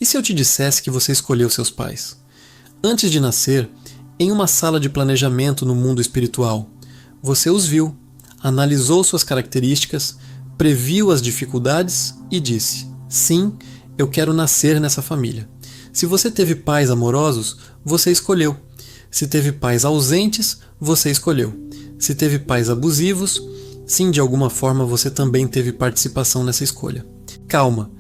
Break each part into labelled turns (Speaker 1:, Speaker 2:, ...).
Speaker 1: E se eu te dissesse que você escolheu seus pais? Antes de nascer, em uma sala de planejamento no mundo espiritual, você os viu, analisou suas características, previu as dificuldades e disse: sim, eu quero nascer nessa família. Se você teve pais amorosos, você escolheu. Se teve pais ausentes, você escolheu. Se teve pais abusivos, sim, de alguma forma você também teve participação nessa escolha. Calma,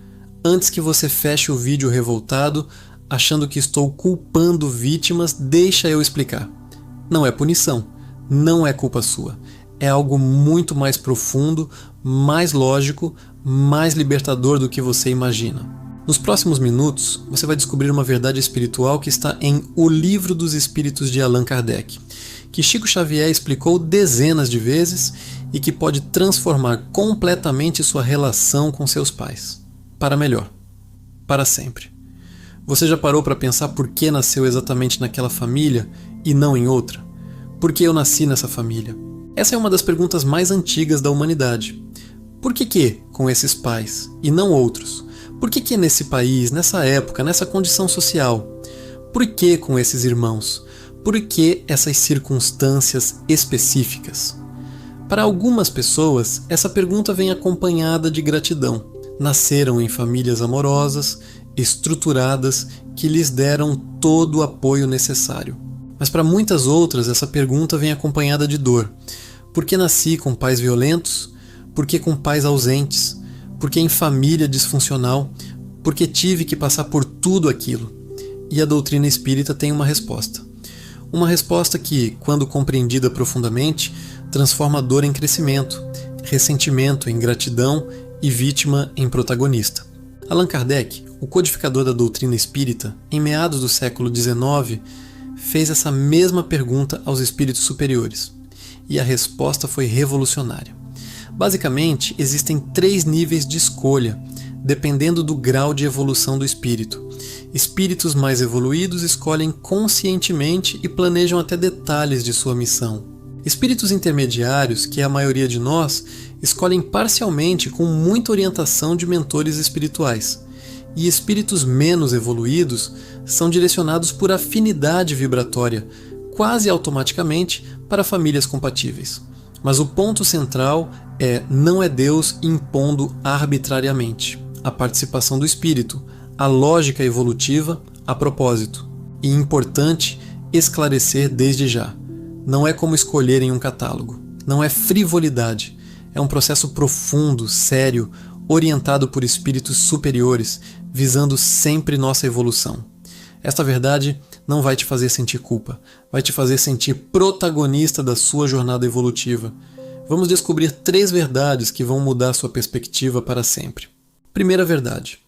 Speaker 1: antes que você feche o vídeo revoltado, achando que estou culpando vítimas, deixa eu explicar. Não é punição, não é culpa sua. É algo muito mais profundo, mais lógico, mais libertador do que você imagina. Nos próximos minutos, você vai descobrir uma verdade espiritual que está em O Livro dos Espíritos de Allan Kardec, que Chico Xavier explicou dezenas de vezes e que pode transformar completamente sua relação com seus pais. Para melhor. Para sempre. Você já parou para pensar por que nasceu exatamente naquela família e não em outra? Por que eu nasci nessa família? Essa é uma das perguntas mais antigas da humanidade. Por que com esses pais e não outros? Por que nesse país, nessa época, nessa condição social? Por que com esses irmãos? Por que essas circunstâncias específicas? Para algumas pessoas, essa pergunta vem acompanhada de gratidão. Nasceram em famílias amorosas, estruturadas, que lhes deram todo o apoio necessário. Mas para muitas outras, essa pergunta vem acompanhada de dor. Por que nasci com pais violentos? Por que com pais ausentes? Por que em família disfuncional? Por que tive que passar por tudo aquilo? E a doutrina espírita tem uma resposta. Uma resposta que, quando compreendida profundamente, transforma a dor em crescimento, ressentimento em gratidão e vítima em protagonista. Allan Kardec, o codificador da doutrina espírita, em meados do século XIX, fez essa mesma pergunta aos espíritos superiores. E a resposta foi revolucionária. Basicamente, existem 3 níveis de escolha, dependendo do grau de evolução do espírito. Espíritos mais evoluídos escolhem conscientemente e planejam até detalhes de sua missão. Espíritos intermediários, que é a maioria de nós, escolhem parcialmente com muita orientação de mentores espirituais. E espíritos menos evoluídos são direcionados por afinidade vibratória, quase automaticamente, para famílias compatíveis. Mas o ponto central não é Deus impondo arbitrariamente a participação do espírito, a lógica evolutiva a propósito. E importante esclarecer desde já. Não é como escolher em um catálogo. Não é frivolidade. É um processo profundo, sério, orientado por espíritos superiores, visando sempre nossa evolução. Esta verdade não vai te fazer sentir culpa, vai te fazer sentir protagonista da sua jornada evolutiva. Vamos descobrir 3 verdades que vão mudar sua perspectiva para sempre. Primeira verdade: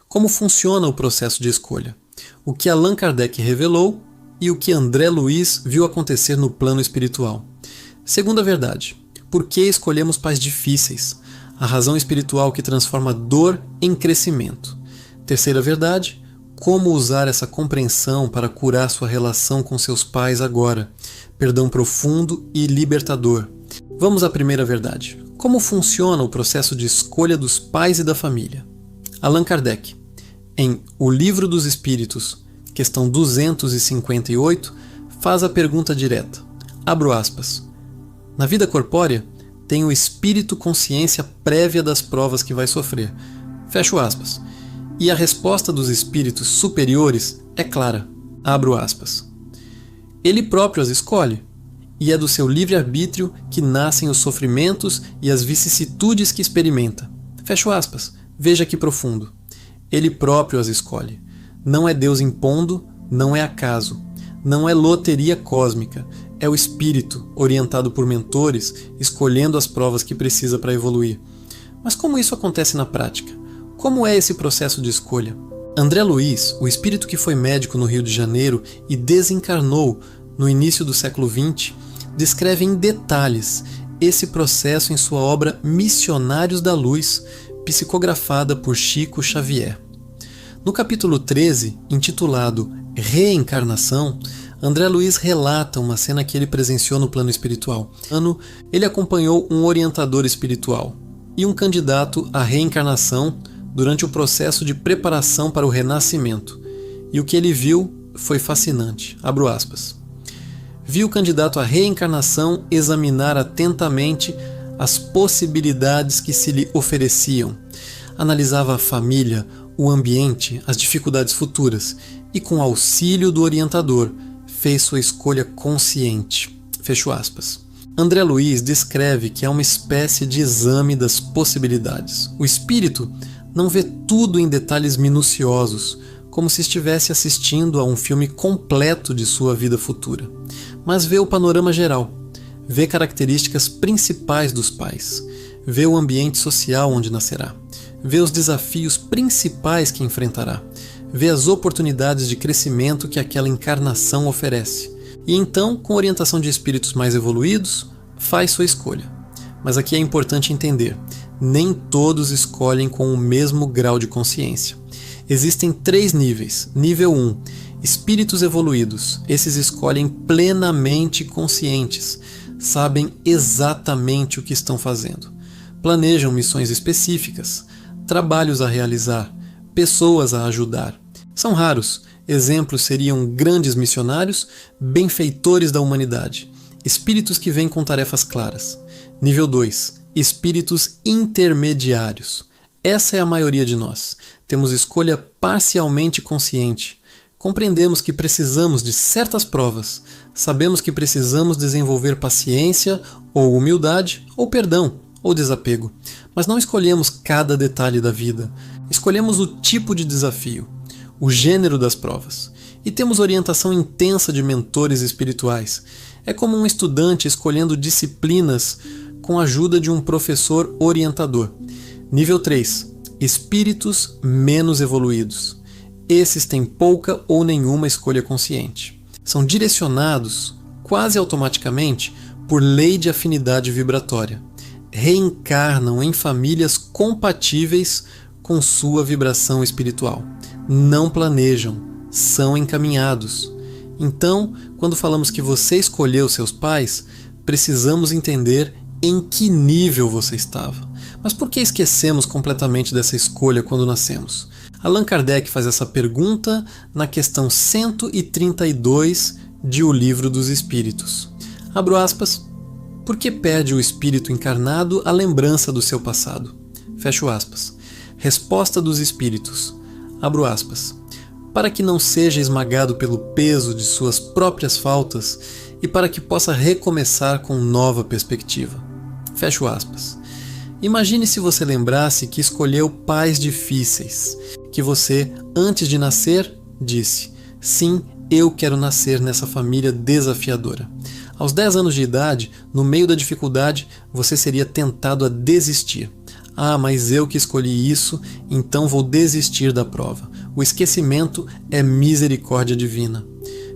Speaker 1: como funciona o processo de escolha? O que Allan Kardec revelou e o que André Luiz viu acontecer no plano espiritual. Segunda verdade: por que escolhemos pais difíceis? A razão espiritual que transforma dor em crescimento. Terceira verdade: como usar essa compreensão para curar sua relação com seus pais agora. Perdão profundo e libertador. Vamos à primeira verdade. Como funciona o processo de escolha dos pais e da família? Allan Kardec, em O Livro dos Espíritos, questão 258, faz a pergunta direta. Abro aspas. Na vida corpórea, tem o espírito consciência prévia das provas que vai sofrer. Fecho aspas. E a resposta dos espíritos superiores é clara. Abro aspas. Ele próprio as escolhe, e é do seu livre-arbítrio que nascem os sofrimentos e as vicissitudes que experimenta. Fecho aspas. Veja que profundo. Ele próprio as escolhe. Não é Deus impondo, não é acaso. Não é loteria cósmica. É o espírito, orientado por mentores, escolhendo as provas que precisa para evoluir. Mas como isso acontece na prática? Como é esse processo de escolha? André Luiz, o espírito que foi médico no Rio de Janeiro e desencarnou no início do século XX, descreve em detalhes esse processo em sua obra Missionários da Luz, psicografada por Chico Xavier. No capítulo 13, intitulado Reencarnação, André Luiz relata uma cena que ele presenciou no plano espiritual. Ele acompanhou um orientador espiritual e um candidato à reencarnação durante o processo de preparação para o renascimento, e o que ele viu foi fascinante. Abro aspas. Vi o candidato à reencarnação examinar atentamente as possibilidades que se lhe ofereciam. Analisava a família, o ambiente, as dificuldades futuras e, com auxílio do orientador, fez sua escolha consciente. Fecho aspas. André Luiz descreve que é uma espécie de exame das possibilidades. O espírito não vê tudo em detalhes minuciosos, como se estivesse assistindo a um filme completo de sua vida futura, mas vê o panorama geral, vê características principais dos pais, vê o ambiente social onde nascerá, vê os desafios principais que enfrentará, vê as oportunidades de crescimento que aquela encarnação oferece, e então, com orientação de espíritos mais evoluídos, faz sua escolha. Mas aqui é importante entender, nem todos escolhem com o mesmo grau de consciência. Existem 3 níveis. Nível 1, espíritos evoluídos. Esses escolhem plenamente conscientes, sabem exatamente o que estão fazendo. Planejam missões específicas, trabalhos a realizar, pessoas a ajudar. São raros. Exemplos seriam grandes missionários, benfeitores da humanidade, espíritos que vêm com tarefas claras. Nível 2, espíritos intermediários. Essa é a maioria de nós. Temos escolha parcialmente consciente. Compreendemos que precisamos de certas provas. Sabemos que precisamos desenvolver paciência, ou humildade, ou perdão, ou desapego. Mas não escolhemos cada detalhe da vida. Escolhemos o tipo de desafio, o gênero das provas. E temos orientação intensa de mentores espirituais. É como um estudante escolhendo disciplinas com a ajuda de um professor orientador. Nível 3. Espíritos menos evoluídos. Esses têm pouca ou nenhuma escolha consciente. São direcionados, quase automaticamente, por lei de afinidade vibratória. Reencarnam em famílias compatíveis com sua vibração espiritual. Não planejam, são encaminhados. Então, quando falamos que você escolheu seus pais, precisamos entender em que nível você estava. Mas por que esquecemos completamente dessa escolha quando nascemos? Allan Kardec faz essa pergunta na questão 132 de O Livro dos Espíritos. Abro aspas. Por que perde o espírito encarnado a lembrança do seu passado? Fecho aspas. Resposta dos espíritos. Abro aspas. Para que não seja esmagado pelo peso de suas próprias faltas e para que possa recomeçar com nova perspectiva. Fecho aspas. Imagine se você lembrasse que escolheu pais difíceis, que você, antes de nascer, disse: sim, eu quero nascer nessa família desafiadora. Aos 10 anos de idade, no meio da dificuldade, você seria tentado a desistir. Ah, mas eu que escolhi isso, então vou desistir da prova. O esquecimento é misericórdia divina.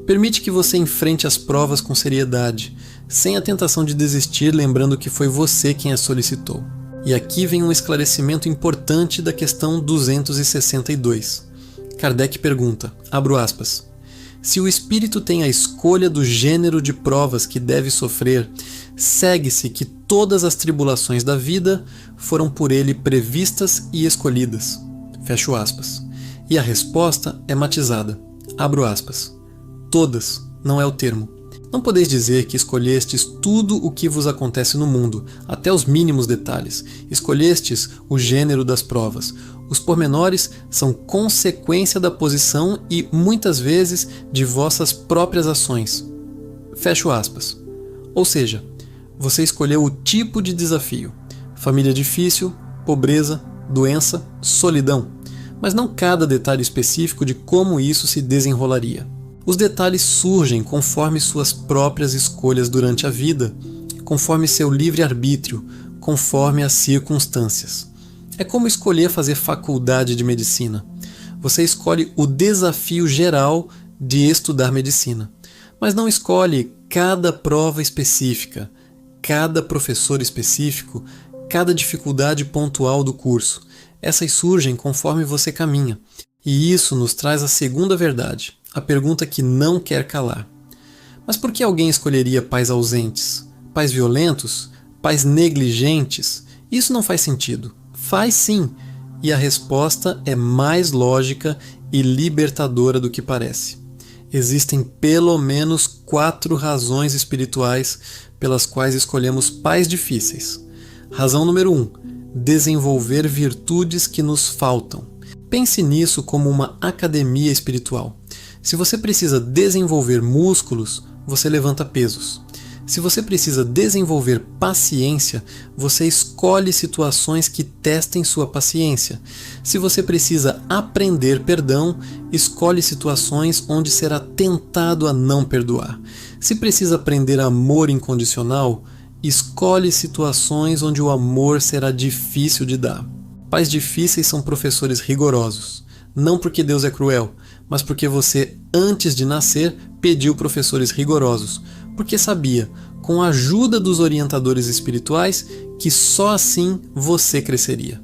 Speaker 1: Permite que você enfrente as provas com seriedade, sem a tentação de desistir, lembrando que foi você quem as solicitou. E aqui vem um esclarecimento importante da questão 262. Kardec pergunta, abro aspas, se o espírito tem a escolha do gênero de provas que deve sofrer, segue-se que todas as tribulações da vida foram por ele previstas e escolhidas. Fecho aspas. E a resposta é matizada. Abro aspas. Todas, não é o termo. Não podeis dizer que escolhestes tudo o que vos acontece no mundo, até os mínimos detalhes. Escolhestes o gênero das provas. Os pormenores são consequência da posição e, muitas vezes, de vossas próprias ações. Fecho aspas. Ou seja, você escolheu o tipo de desafio. Família difícil, pobreza, doença, solidão. Mas não cada detalhe específico de como isso se desenrolaria. Os detalhes surgem conforme suas próprias escolhas durante a vida, conforme seu livre-arbítrio, conforme as circunstâncias. É como escolher fazer faculdade de medicina. Você escolhe o desafio geral de estudar medicina, mas não escolhe cada prova específica, cada professor específico, cada dificuldade pontual do curso. Essas surgem conforme você caminha. E isso nos traz a segunda verdade, a pergunta que não quer calar. Mas por que alguém escolheria pais ausentes, pais violentos, pais negligentes? Isso não faz sentido. Faz sim. E a resposta é mais lógica e libertadora do que parece. Existem pelo menos 4 razões espirituais pelas quais escolhemos pais difíceis. Razão número 1: desenvolver virtudes que nos faltam. Pense nisso como uma academia espiritual. Se você precisa desenvolver músculos, você levanta pesos. Se você precisa desenvolver paciência, você escolhe situações que testem sua paciência. Se você precisa aprender perdão, escolhe situações onde será tentado a não perdoar. Se precisa aprender amor incondicional, escolhe situações onde o amor será difícil de dar. Pais difíceis são professores rigorosos. Não porque Deus é cruel, mas porque você, antes de nascer, pediu professores rigorosos. Porque sabia, com a ajuda dos orientadores espirituais, que só assim você cresceria.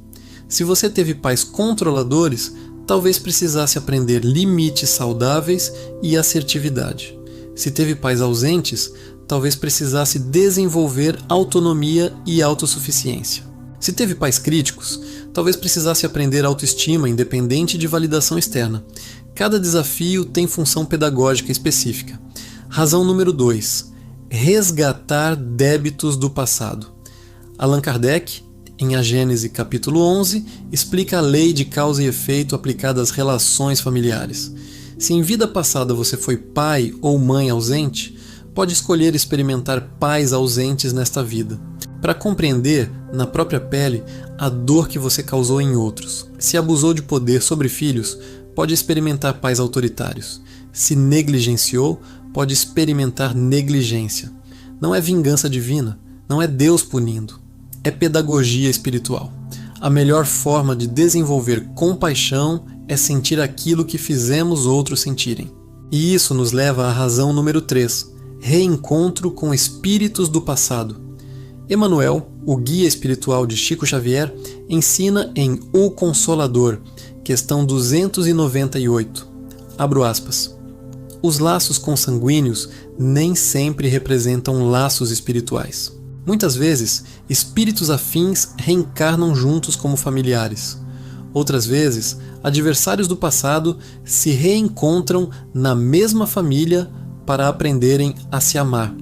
Speaker 1: Se você teve pais controladores, talvez precisasse aprender limites saudáveis e assertividade. Se teve pais ausentes, talvez precisasse desenvolver autonomia e autossuficiência. Se teve pais críticos, talvez precisasse aprender autoestima independente de validação externa. Cada desafio tem função pedagógica específica. Razão número 2: resgatar débitos do passado. Allan Kardec, em A Gênese capítulo 11, explica a lei de causa e efeito aplicada às relações familiares. Se em vida passada você foi pai ou mãe ausente, pode escolher experimentar pais ausentes nesta vida, para compreender, na própria pele, a dor que você causou em outros. Se abusou de poder sobre filhos, pode experimentar pais autoritários. Se negligenciou, pode experimentar negligência. Não é vingança divina, não é Deus punindo, é pedagogia espiritual. A melhor forma de desenvolver compaixão é sentir aquilo que fizemos outros sentirem. E isso nos leva à razão número 3, reencontro com espíritos do passado. Emmanuel, o guia espiritual de Chico Xavier, ensina em O Consolador, questão 298, abro aspas: os laços consanguíneos nem sempre representam laços espirituais. Muitas vezes, espíritos afins reencarnam juntos como familiares. Outras vezes, adversários do passado se reencontram na mesma família para aprenderem a se amar.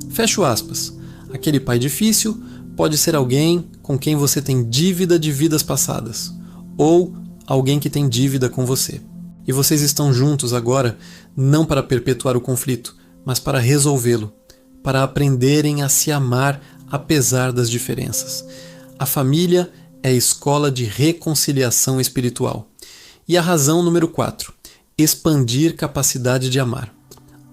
Speaker 1: Fecho aspas. Aquele pai difícil pode ser alguém com quem você tem dívida de vidas passadas, ou alguém que tem dívida com você. E vocês estão juntos agora não para perpetuar o conflito, mas para resolvê-lo, para aprenderem a se amar apesar das diferenças. A família é a escola de reconciliação espiritual. E a razão número 4, expandir capacidade de amar.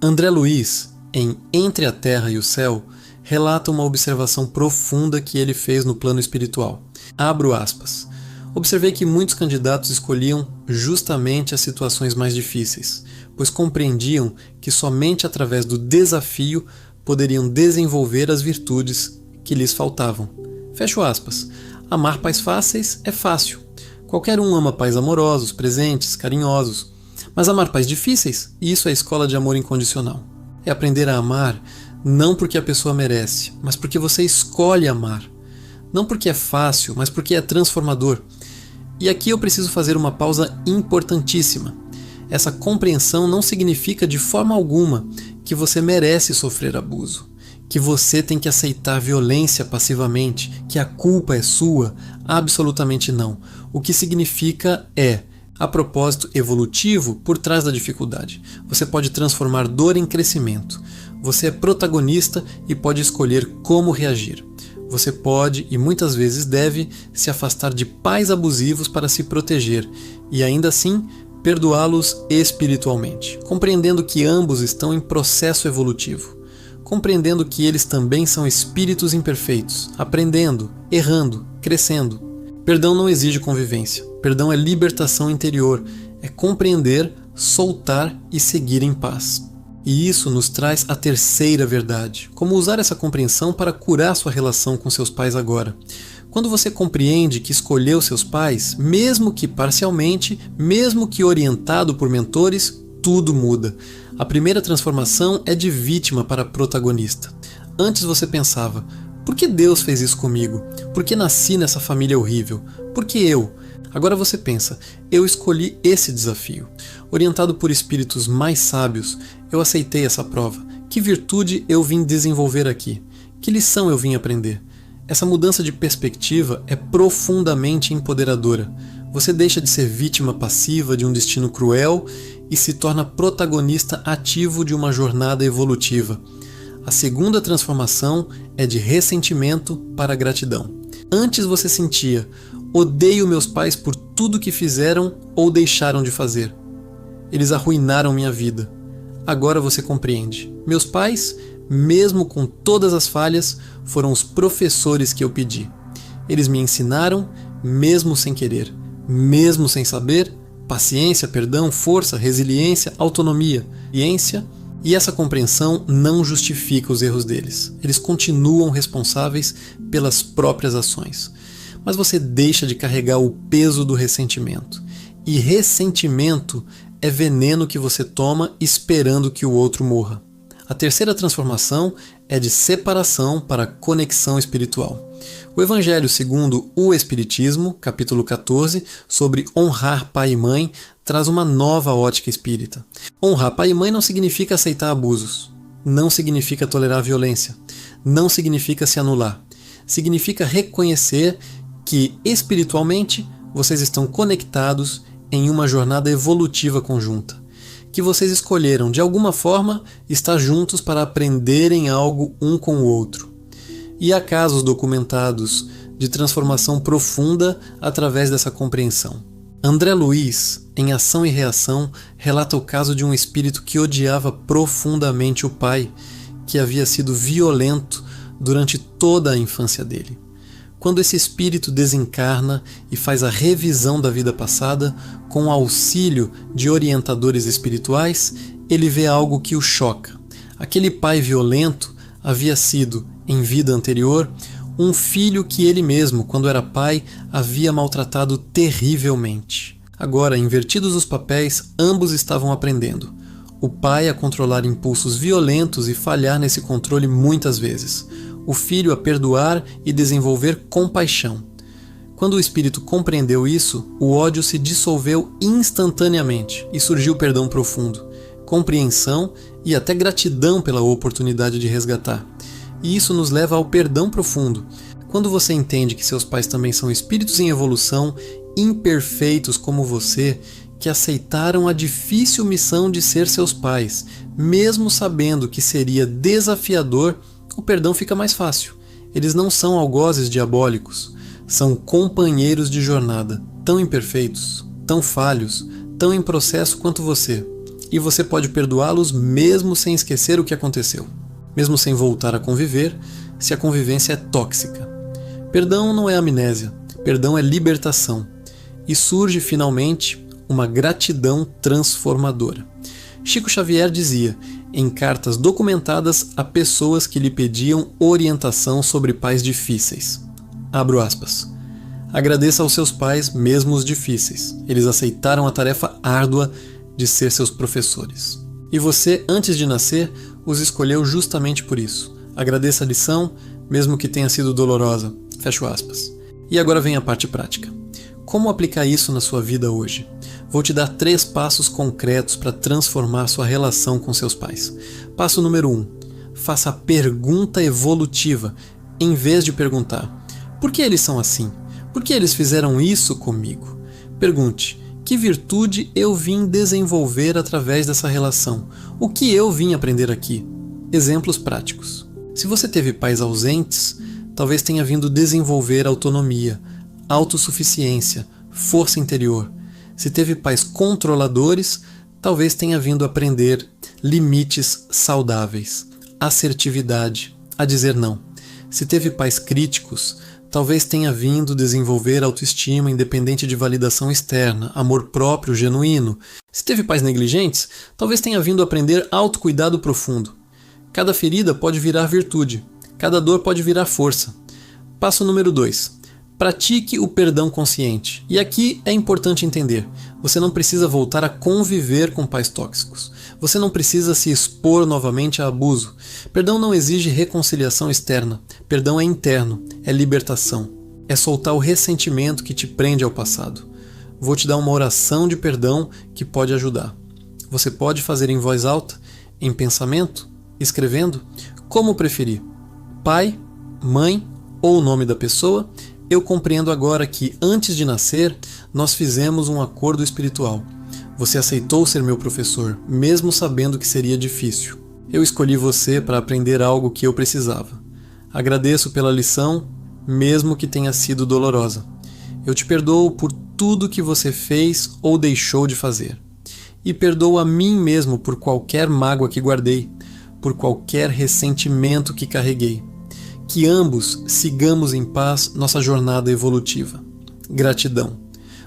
Speaker 1: André Luiz, em Entre a Terra e o Céu, relata uma observação profunda que ele fez no plano espiritual. Abro aspas. Observei que muitos candidatos escolhiam justamente as situações mais difíceis, pois compreendiam que somente através do desafio poderiam desenvolver as virtudes que lhes faltavam. Fecho aspas. Amar pais fáceis é fácil. Qualquer um ama pais amorosos, presentes, carinhosos. Mas amar pais difíceis, isso é a escola de amor incondicional. É aprender a amar não porque a pessoa merece, mas porque você escolhe amar. Não porque é fácil, mas porque é transformador. E aqui eu preciso fazer uma pausa importantíssima. Essa compreensão não significa de forma alguma que você merece sofrer abuso, que você tem que aceitar violência passivamente, que a culpa é sua. Absolutamente não. O que significa é, a propósito evolutivo por trás da dificuldade. Você pode transformar dor em crescimento. Você é protagonista e pode escolher como reagir. Você pode, e muitas vezes deve, se afastar de pais abusivos para se proteger e ainda assim perdoá-los espiritualmente, compreendendo que ambos estão em processo evolutivo, compreendendo que eles também são espíritos imperfeitos, aprendendo, errando, crescendo. Perdão não exige convivência. Perdão é libertação interior, é compreender, soltar e seguir em paz. E isso nos traz a terceira verdade, como usar essa compreensão para curar sua relação com seus pais agora. Quando você compreende que escolheu seus pais, mesmo que parcialmente, mesmo que orientado por mentores, tudo muda. A primeira transformação é de vítima para protagonista. Antes você pensava, por que Deus fez isso comigo? Por que nasci nessa família horrível? Por que eu? Agora você pensa, eu escolhi esse desafio. Orientado por espíritos mais sábios, eu aceitei essa prova. Que virtude eu vim desenvolver aqui? Que lição eu vim aprender? Essa mudança de perspectiva é profundamente empoderadora. Você deixa de ser vítima passiva de um destino cruel e se torna protagonista ativo de uma jornada evolutiva. A segunda transformação é de ressentimento para gratidão. Antes você sentia: odeio meus pais por tudo que fizeram ou deixaram de fazer. Eles arruinaram minha vida. Agora você compreende. Meus pais, mesmo com todas as falhas, foram os professores que eu pedi. Eles me ensinaram, mesmo sem querer, mesmo sem saber, paciência, perdão, força, resiliência, autonomia, ciência. E essa compreensão não justifica os erros deles. Eles continuam responsáveis pelas próprias ações. Mas você deixa de carregar o peso do ressentimento. E ressentimento é veneno que você toma esperando que o outro morra. A terceira transformação é de separação para conexão espiritual. O Evangelho segundo o Espiritismo, capítulo 14, sobre honrar pai e mãe, traz uma nova ótica espírita. Honrar pai e mãe não significa aceitar abusos, não significa tolerar violência, não significa se anular. Significa reconhecer que, espiritualmente, vocês estão conectados em uma jornada evolutiva conjunta, que vocês escolheram, de alguma forma, estar juntos para aprenderem algo um com o outro. E há casos documentados de transformação profunda através dessa compreensão. André Luiz, em Ação e Reação, relata o caso de um espírito que odiava profundamente o pai, que havia sido violento durante toda a infância dele. Quando esse espírito desencarna e faz a revisão da vida passada, com o auxílio de orientadores espirituais, ele vê algo que o choca. Aquele pai violento havia sido, em vida anterior, um filho que ele mesmo, quando era pai, havia maltratado terrivelmente. Agora, invertidos os papéis, ambos estavam aprendendo. O pai a controlar impulsos violentos e falhar nesse controle muitas vezes. O filho a perdoar e desenvolver compaixão. Quando o espírito compreendeu isso, o ódio se dissolveu instantaneamente e surgiu perdão profundo, compreensão e até gratidão pela oportunidade de resgatar. E isso nos leva ao perdão profundo. Quando você entende que seus pais também são espíritos em evolução, imperfeitos como você, que aceitaram a difícil missão de ser seus pais, mesmo sabendo que seria desafiador, o perdão fica mais fácil. Eles não são algozes diabólicos, são companheiros de jornada, tão imperfeitos, tão falhos, tão em processo quanto você. E você pode perdoá-los mesmo sem esquecer o que aconteceu, mesmo sem voltar a conviver, se a convivência é tóxica. Perdão não é amnésia, perdão é libertação. E surge finalmente uma gratidão transformadora. Chico Xavier dizia, em cartas documentadas a pessoas que lhe pediam orientação sobre pais difíceis. Abro aspas. Agradeça aos seus pais, mesmo os difíceis. Eles aceitaram a tarefa árdua de ser seus professores. E você, antes de nascer, os escolheu justamente por isso. Agradeça a lição, mesmo que tenha sido dolorosa. Fecho aspas. E agora vem a parte prática. Como aplicar isso na sua vida hoje? Vou te dar 3 passos concretos para transformar sua relação com seus pais. Passo número 1. Faça a pergunta evolutiva, em vez de perguntar: por que eles são assim? Por que eles fizeram isso comigo? Pergunte: que virtude eu vim desenvolver através dessa relação? O que eu vim aprender aqui? Exemplos práticos. Se você teve pais ausentes, talvez tenha vindo desenvolver autonomia, autossuficiência, força interior. Se teve pais controladores, talvez tenha vindo aprender limites saudáveis, assertividade, a dizer não. Se teve pais críticos, talvez tenha vindo desenvolver autoestima independente de validação externa, amor próprio genuíno. Se teve pais negligentes, talvez tenha vindo aprender autocuidado profundo. Cada ferida pode virar virtude, cada dor pode virar força. Passo número 2. Pratique o perdão consciente. E aqui é importante entender, você não precisa voltar a conviver com pais tóxicos. Você não precisa se expor novamente a abuso. Perdão não exige reconciliação externa. Perdão é interno, é libertação. É soltar o ressentimento que te prende ao passado. vou te dar uma oração de perdão que pode ajudar. Você pode fazer em voz alta, em pensamento, escrevendo, como preferir. Pai, mãe ou o nome da pessoa, eu compreendo agora que, antes de nascer, nós fizemos um acordo espiritual. Você aceitou ser meu professor, mesmo sabendo que seria difícil. Eu escolhi você para aprender algo que eu precisava. Agradeço pela lição, mesmo que tenha sido dolorosa. Eu te perdoo por tudo que você fez ou deixou de fazer. E perdoo a mim mesmo por qualquer mágoa que guardei, por qualquer ressentimento que carreguei. Que ambos sigamos em paz nossa jornada evolutiva. Gratidão.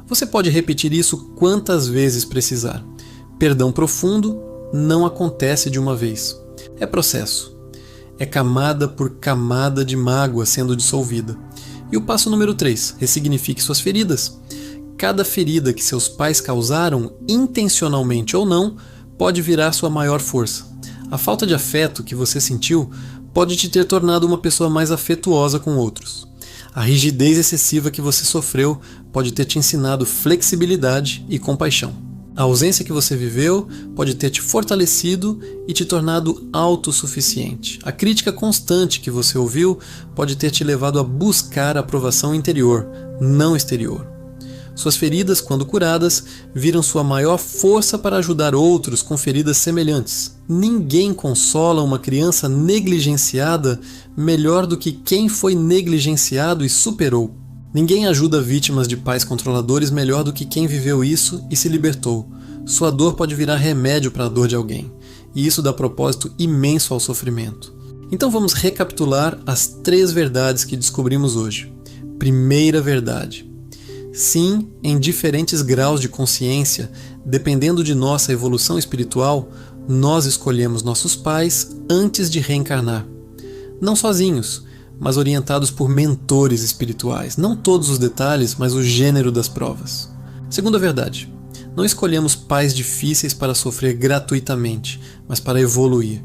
Speaker 1: Você pode repetir isso quantas vezes precisar. Perdão profundo não acontece de uma vez. É processo. É camada por camada de mágoa sendo dissolvida. E o passo número 3, ressignifique suas feridas. Cada ferida que seus pais causaram, intencionalmente ou não, pode virar sua maior força. A falta de afeto que você sentiu pode te ter tornado uma pessoa mais afetuosa com outros. A rigidez excessiva que você sofreu pode ter te ensinado flexibilidade e compaixão. A ausência que você viveu pode ter te fortalecido e te tornado autossuficiente. A crítica constante que você ouviu pode ter te levado a buscar a aprovação interior, não exterior. Suas feridas, quando curadas, viram sua maior força para ajudar outros com feridas semelhantes. Ninguém consola uma criança negligenciada melhor do que quem foi negligenciado e superou. Ninguém ajuda vítimas de pais controladores melhor do que quem viveu isso e se libertou. Sua dor pode virar remédio para a dor de alguém, e isso dá propósito imenso ao sofrimento. Então vamos recapitular as 3 verdades que descobrimos hoje. Primeira verdade. Sim, em diferentes graus de consciência, dependendo de nossa evolução espiritual, nós escolhemos nossos pais antes de reencarnar. Não sozinhos, mas orientados por mentores espirituais. Não todos os detalhes, mas o gênero das provas. Segunda verdade. Não escolhemos pais difíceis para sofrer gratuitamente, mas para evoluir,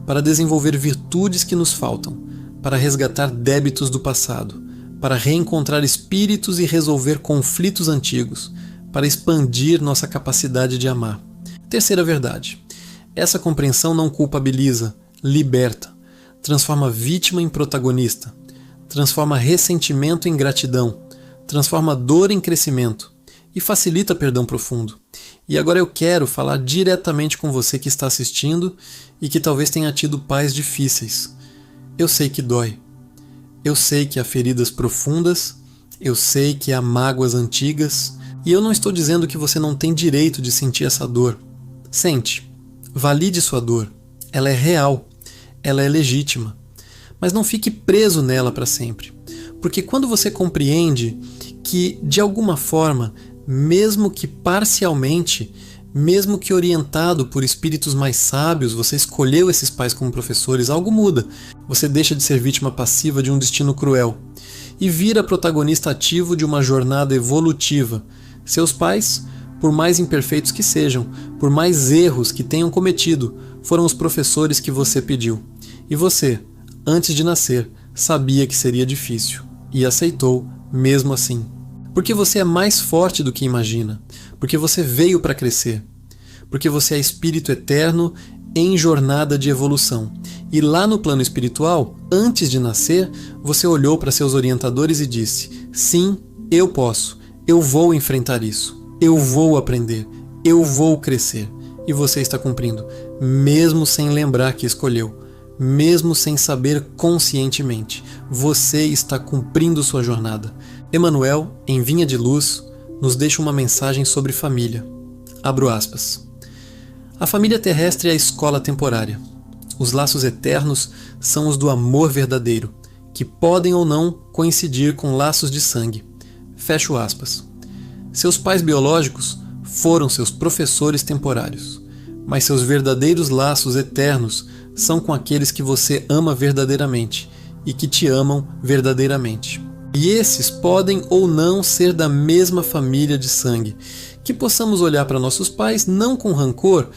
Speaker 1: para desenvolver virtudes que nos faltam, para resgatar débitos do passado, para reencontrar espíritos e resolver conflitos antigos, para expandir nossa capacidade de amar. Terceira verdade. Essa compreensão não culpabiliza, liberta, transforma vítima em protagonista, transforma ressentimento em gratidão, transforma dor em crescimento e facilita perdão profundo. E agora eu quero falar diretamente com você que está assistindo e que talvez tenha tido pais difíceis. Eu sei que dói. Eu sei que há feridas profundas, eu sei que há mágoas antigas, e eu não estou dizendo que você não tem direito de sentir essa dor. Sente, valide sua dor, ela é real, ela é legítima, mas não fique preso nela para sempre, porque quando você compreende que, de alguma forma, mesmo que parcialmente, mesmo que orientado por espíritos mais sábios, você escolheu esses pais como professores, algo muda. Você deixa de ser vítima passiva de um destino cruel e vira protagonista ativo de uma jornada evolutiva. Seus pais, por mais imperfeitos que sejam, por mais erros que tenham cometido, foram os professores que você pediu. E você, antes de nascer, sabia que seria difícil e aceitou mesmo assim. Porque você é mais forte do que imagina. Porque você veio para crescer. Porque você é espírito eterno em jornada de evolução. E lá no plano espiritual, antes de nascer, você olhou para seus orientadores e disse: sim, eu posso. Eu vou enfrentar isso. Eu vou aprender. Eu vou crescer. E você está cumprindo, mesmo sem lembrar que escolheu. Mesmo sem saber conscientemente. Você está cumprindo sua jornada. Emmanuel, em Vinha de Luz, nos deixa uma mensagem sobre família. Abro aspas. A família terrestre é a escola temporária. Os laços eternos são os do amor verdadeiro, que podem ou não coincidir com laços de sangue. Fecho aspas. Seus pais biológicos foram seus professores temporários, mas seus verdadeiros laços eternos são com aqueles que você ama verdadeiramente e que te amam verdadeiramente. E esses podem ou não ser da mesma família de sangue, que possamos olhar para nossos pais não com rancor,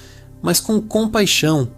Speaker 1: mas com compaixão,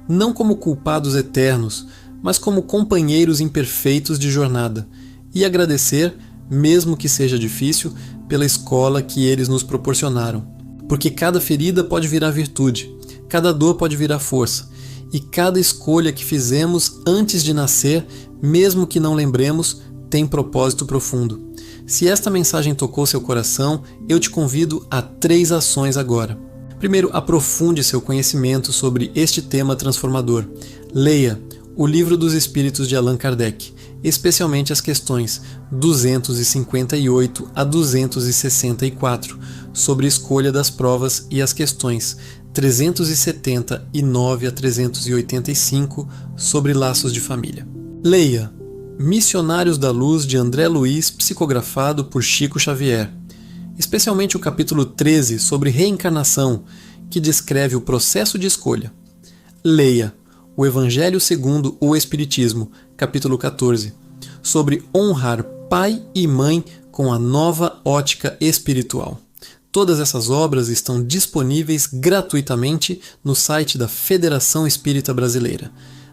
Speaker 1: não como culpados eternos, mas como companheiros imperfeitos de jornada, e agradecer mesmo que seja difícil, pela escola que eles nos proporcionaram. Porque cada ferida pode virar virtude, cada dor pode virar força, e cada escolha que fizemos antes de nascer, mesmo que não lembremos, tem propósito profundo. Se esta mensagem tocou seu coração, eu te convido a 3 ações agora. Primeiro, aprofunde seu conhecimento sobre este tema transformador. Leia O Livro dos Espíritos de Allan Kardec, especialmente as questões 258 a 264, sobre escolha das provas, e as questões 379 a 385, sobre laços de família. Leia Missionários da Luz, de André Luiz, psicografado por Chico Xavier, especialmente o capítulo 13, sobre reencarnação, que descreve o processo de escolha. Leia O Evangelho segundo o Espiritismo, capítulo 14, sobre honrar pai e mãe com a nova ótica espiritual. Todas essas obras estão disponíveis gratuitamente no site da Federação Espírita Brasileira,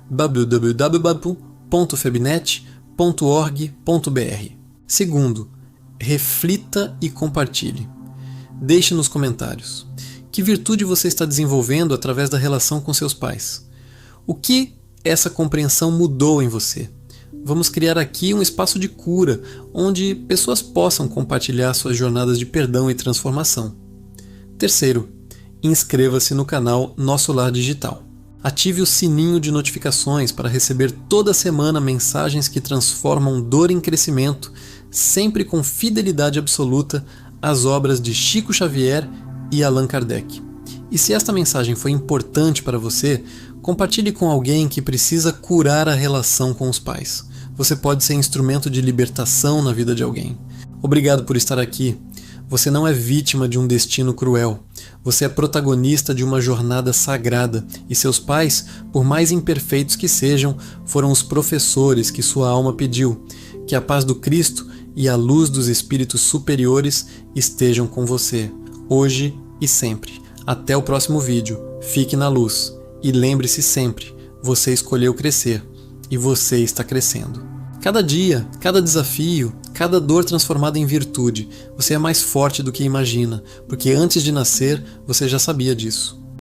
Speaker 1: www.febnet.org.br. Segundo, reflita e compartilhe. Deixe nos comentários. Que virtude você está desenvolvendo através da relação com seus pais? O que essa compreensão mudou em você? Vamos criar aqui um espaço de cura, onde pessoas possam compartilhar suas jornadas de perdão e transformação. Terceiro, inscreva-se no canal Nosso Lar Digital. Ative o sininho de notificações para receber toda semana mensagens que transformam dor em crescimento, sempre com fidelidade absoluta às obras de Chico Xavier e Allan Kardec. E se esta mensagem foi importante para você, compartilhe com alguém que precisa curar a relação com os pais. Você pode ser instrumento de libertação na vida de alguém. Obrigado por estar aqui. Você não é vítima de um destino cruel. Você é protagonista de uma jornada sagrada, e seus pais, por mais imperfeitos que sejam, foram os professores que sua alma pediu. Que a paz do Cristo e a luz dos espíritos superiores estejam com você, hoje e sempre. Até o próximo vídeo. Fique na luz. E lembre-se sempre, você escolheu crescer, e você está crescendo. Cada dia, cada desafio, cada dor transformada em virtude, você é mais forte do que imagina, porque antes de nascer, você já sabia disso.